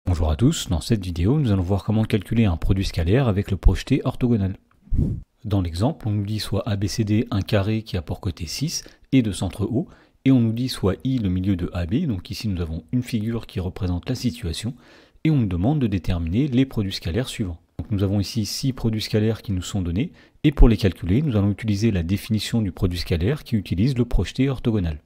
Bonjour à tous, dans cette vidéo nous allons voir comment calculer un produit scalaire avec le projeté orthogonal. Dans l'exemple on nous dit soit ABCD un carré qui a pour côté 6 et de centre O, et on nous dit soit I le milieu de AB, donc ici nous avons une figure qui représente la situation, et on nous demande de déterminer les produits scalaires suivants. Donc nous avons ici 6 produits scalaires qui nous sont donnés, et pour les calculer nous allons utiliser la définition du produit scalaire qui utilise le projeté orthogonal.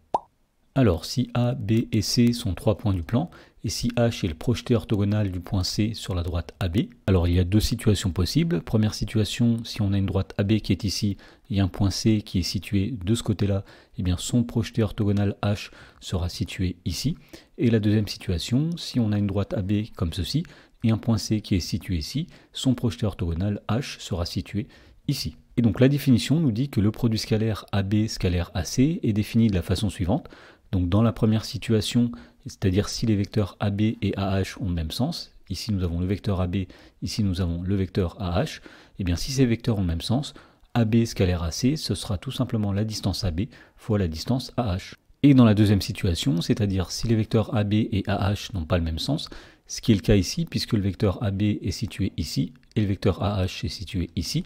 Alors, si A, B et C sont 3 points du plan, et si H est le projeté orthogonal du point C sur la droite AB, alors il y a deux situations possibles. Première situation, si on a une droite AB qui est ici, et un point C qui est situé de ce côté-là, eh bien son projeté orthogonal H sera situé ici. Et la deuxième situation, si on a une droite AB comme ceci, et un point C qui est situé ici, son projeté orthogonal H sera situé ici. Et donc la définition nous dit que le produit scalaire AB scalaire AC est défini de la façon suivante. Donc dans la première situation, c'est-à-dire si les vecteurs AB et AH ont le même sens, ici nous avons le vecteur AB, ici nous avons le vecteur AH, et bien si ces vecteurs ont le même sens, AB scalaire AC, ce sera tout simplement la distance AB fois la distance AH. Et dans la deuxième situation, c'est-à-dire si les vecteurs AB et AH n'ont pas le même sens, ce qui est le cas ici, puisque le vecteur AB est situé ici, et le vecteur AH est situé ici,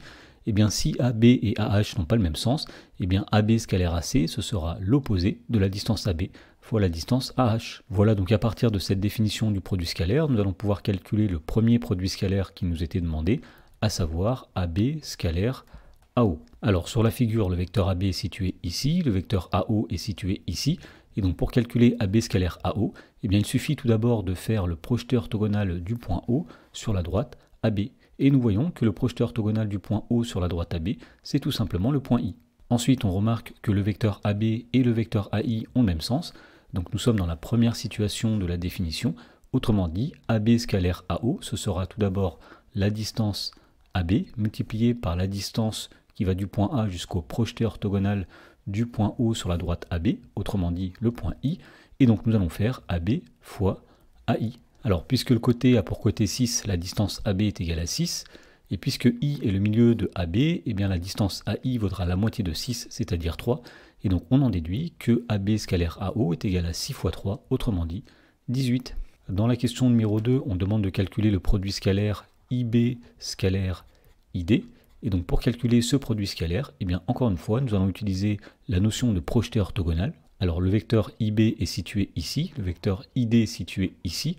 et bien si AB et AH n'ont pas le même sens, et bien AB scalaire AC, ce sera l'opposé de la distance AB fois la distance AH. Voilà, donc à partir de cette définition du produit scalaire, nous allons pouvoir calculer le premier produit scalaire qui nous était demandé, à savoir AB scalaire AO. Alors sur la figure, le vecteur AB est situé ici, le vecteur AO est situé ici, et donc pour calculer AB scalaire AO, eh bien il suffit tout d'abord de faire le projeté orthogonal du point O sur la droite AB. Et nous voyons que le projeté orthogonal du point O sur la droite AB, c'est tout simplement le point I. Ensuite, on remarque que le vecteur AB et le vecteur AI ont le même sens, donc nous sommes dans la première situation de la définition. Autrement dit, AB scalaire AO, ce sera tout d'abord la distance AB multipliée par la distance qui va du point A jusqu'au projeté orthogonal du point O sur la droite AB, autrement dit le point I, et donc nous allons faire AB fois AI. Alors, puisque le côté a pour côté 6, la distance AB est égale à 6, et puisque I est le milieu de AB, eh bien la distance AI vaudra la moitié de 6, c'est-à-dire 3, et donc on en déduit que AB scalaire AO est égal à 6 fois 3, autrement dit 18. Dans la question numéro 2, on demande de calculer le produit scalaire IB scalaire ID, et donc pour calculer ce produit scalaire, eh bien encore une fois, nous allons utiliser la notion de projeté orthogonal. Alors le vecteur IB est situé ici, le vecteur ID est situé ici,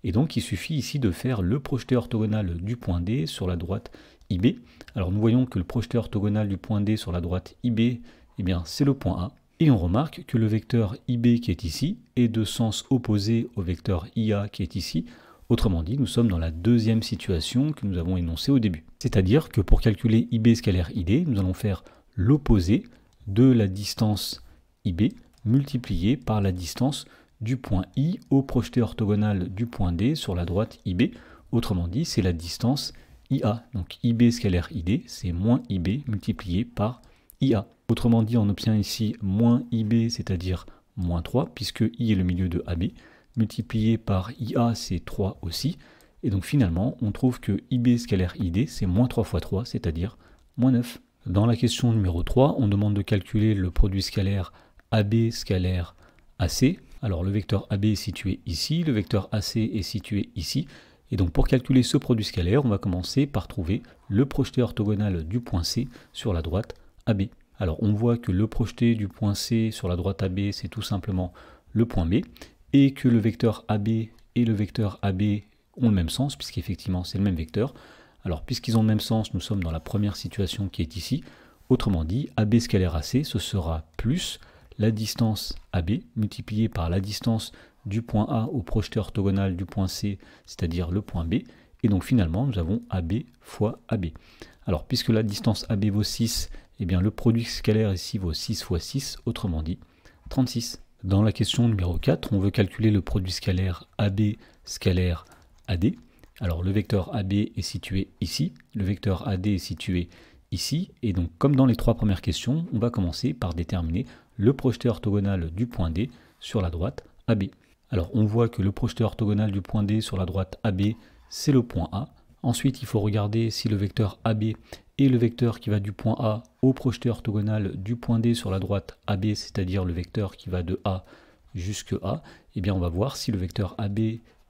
et donc il suffit ici de faire le projeté orthogonal du point D sur la droite IB. Alors nous voyons que le projeté orthogonal du point D sur la droite IB, eh bien c'est le point A. Et on remarque que le vecteur IB qui est ici est de sens opposé au vecteur IA qui est ici. Autrement dit, nous sommes dans la deuxième situation que nous avons énoncée au début. C'est-à-dire que pour calculer IB scalaire ID, nous allons faire l'opposé de la distance IB multiplié par la distance du point I au projeté orthogonal du point D sur la droite IB. Autrement dit, c'est la distance IA. Donc IB scalaire ID, c'est moins IB multiplié par IA. Autrement dit, on obtient ici moins IB, c'est-à-dire moins 3, puisque I est le milieu de AB, multiplié par IA, c'est 3 aussi. Et donc finalement, on trouve que IB scalaire ID, c'est moins 3 fois 3, c'est-à-dire moins 9. Dans la question numéro 3, on demande de calculer le produit scalaire AB scalaire AC. Alors le vecteur AB est situé ici, le vecteur AC est situé ici, et donc pour calculer ce produit scalaire, on va commencer par trouver le projeté orthogonal du point C sur la droite AB. Alors on voit que le projeté du point C sur la droite AB, c'est tout simplement le point B, et que le vecteur AB et le vecteur AB ont le même sens, puisqu'effectivement c'est le même vecteur. Alors puisqu'ils ont le même sens, nous sommes dans la première situation qui est ici. Autrement dit, AB scalaire AC, ce sera plus la distance AB multipliée par la distance du point A au projeté orthogonal du point C, c'est-à-dire le point B, et donc finalement nous avons AB fois AB. Alors puisque la distance AB vaut 6, eh bien le produit scalaire ici vaut 6 fois 6, autrement dit 36. Dans la question numéro 4, on veut calculer le produit scalaire AB scalaire AD. Alors le vecteur AB est situé ici, le vecteur AD est situé ici, et donc comme dans les trois premières questions, on va commencer par déterminer le projeté orthogonal du point D sur la droite AB. Alors on voit que le projeté orthogonal du point D sur la droite AB, c'est le point A. Ensuite, il faut regarder si le vecteur AB est le vecteur qui va du point A au projeté orthogonal du point D sur la droite AB, c'est-à-dire le vecteur qui va de A jusque A. Eh bien on va voir si le vecteur AB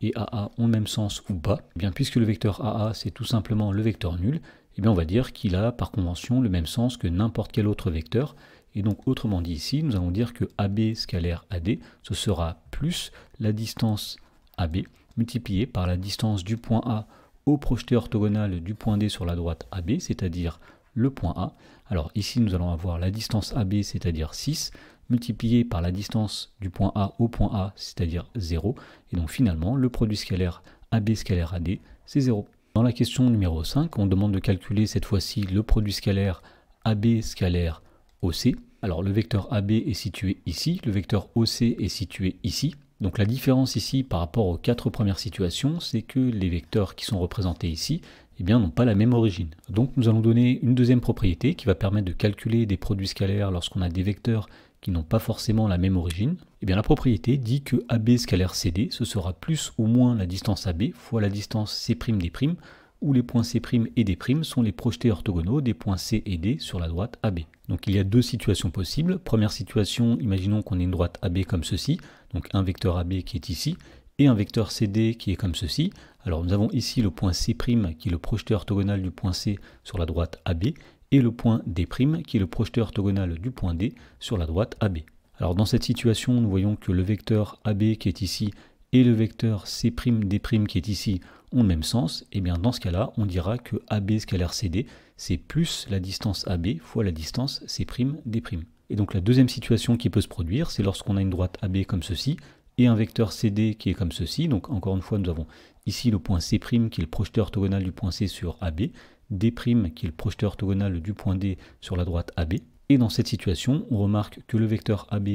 et AA ont le même sens ou pas, eh bien puisque le vecteur AA c'est tout simplement le vecteur nul, eh bien on va dire qu'il a par convention le même sens que n'importe quel autre vecteur. Et donc autrement dit ici, nous allons dire que AB scalaire AD, ce sera plus la distance AB multipliée par la distance du point A au projeté orthogonal du point D sur la droite AB, c'est-à-dire le point A. Alors ici nous allons avoir la distance AB, c'est-à-dire 6, multiplié par la distance du point A au point A, c'est-à-dire 0. Et donc finalement, le produit scalaire AB scalaire AD, c'est 0. Dans la question numéro 5, on demande de calculer cette fois-ci le produit scalaire AB scalaire OC. Alors le vecteur AB est situé ici, le vecteur OC est situé ici. Donc la différence ici par rapport aux 4 premières situations, c'est que les vecteurs qui sont représentés ici, eh bien, n'ont pas la même origine. Donc nous allons donner une deuxième propriété qui va permettre de calculer des produits scalaires lorsqu'on a des vecteurs qui n'ont pas forcément la même origine. Eh bien la propriété dit que AB scalaire CD, ce sera plus ou moins la distance AB fois la distance C'D', où les points C' et D' sont les projetés orthogonaux des points C et D sur la droite AB. Donc il y a deux situations possibles. Première situation, imaginons qu'on ait une droite AB comme ceci, donc un vecteur AB qui est ici, et un vecteur CD qui est comme ceci. Alors nous avons ici le point C' qui est le projeté orthogonal du point C sur la droite AB, et le point D' qui est le projeté orthogonal du point D sur la droite AB. Alors dans cette situation, nous voyons que le vecteur AB qui est ici et le vecteur C'D' qui est ici ont le même sens. Et bien dans ce cas-là, on dira que AB scalaire CD, c'est plus la distance AB fois la distance C'D'. Et donc la deuxième situation qui peut se produire, c'est lorsqu'on a une droite AB comme ceci, et un vecteur CD qui est comme ceci. Donc encore une fois, nous avons ici le point C' qui est le projeté orthogonal du point C sur AB, D' qui est le projeté orthogonal du point D sur la droite AB. Et dans cette situation, on remarque que le vecteur AB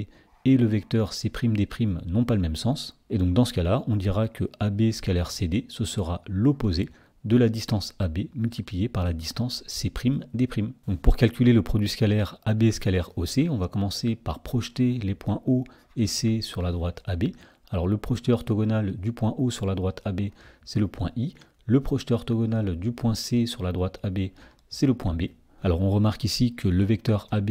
et le vecteur C'D' n'ont pas le même sens. Et donc dans ce cas-là, on dira que AB scalaire CD, ce sera l'opposé de la distance AB multipliée par la distance C'D'. Donc pour calculer le produit scalaire AB scalaire OC, on va commencer par projeter les points O et C sur la droite AB. Alors le projeté orthogonal du point O sur la droite AB, c'est le point I. Le projeté orthogonal du point C sur la droite AB, c'est le point B. Alors on remarque ici que le vecteur AB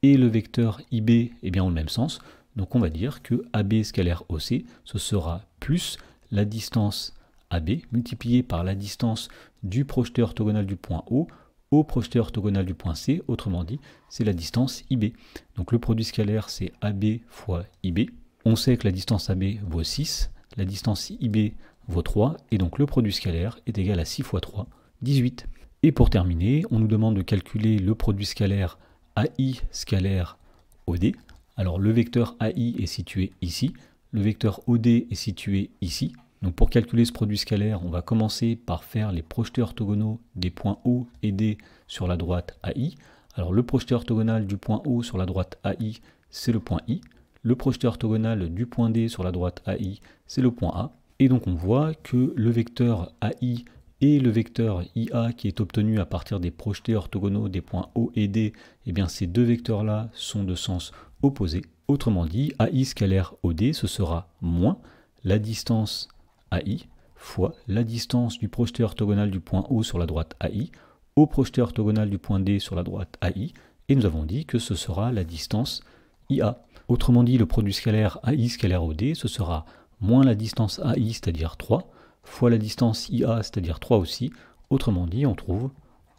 et le vecteur IB ont le même sens. Donc on va dire que AB scalaire OC, ce sera plus la distance AB multipliée par la distance du projeté orthogonal du point O au projeté orthogonal du point C, autrement dit, c'est la distance IB. Donc le produit scalaire, c'est AB fois IB. On sait que la distance AB vaut 6, la distance IB vaut 3, et donc le produit scalaire est égal à 6 fois 3, 18. Et pour terminer, on nous demande de calculer le produit scalaire AI scalaire OD. Alors le vecteur AI est situé ici, le vecteur OD est situé ici. Donc pour calculer ce produit scalaire, on va commencer par faire les projetés orthogonaux des points O et D sur la droite AI. Alors le projeté orthogonal du point O sur la droite AI, c'est le point I. Le projeté orthogonal du point D sur la droite AI, c'est le point A. Et donc on voit que le vecteur AI et le vecteur IA qui est obtenu à partir des projetés orthogonaux des points O et D, eh bien ces deux vecteurs-là sont de sens opposé. Autrement dit, AI scalaire OD, ce sera moins la distance AI fois la distance du projeté orthogonal du point O sur la droite AI au projeté orthogonal du point D sur la droite AI, et nous avons dit que ce sera la distance IA. Autrement dit, le produit scalaire AI scalaire OD, ce sera moins la distance AI, c'est-à-dire 3, fois la distance IA, c'est-à-dire 3 aussi. Autrement dit, on trouve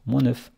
moins 9.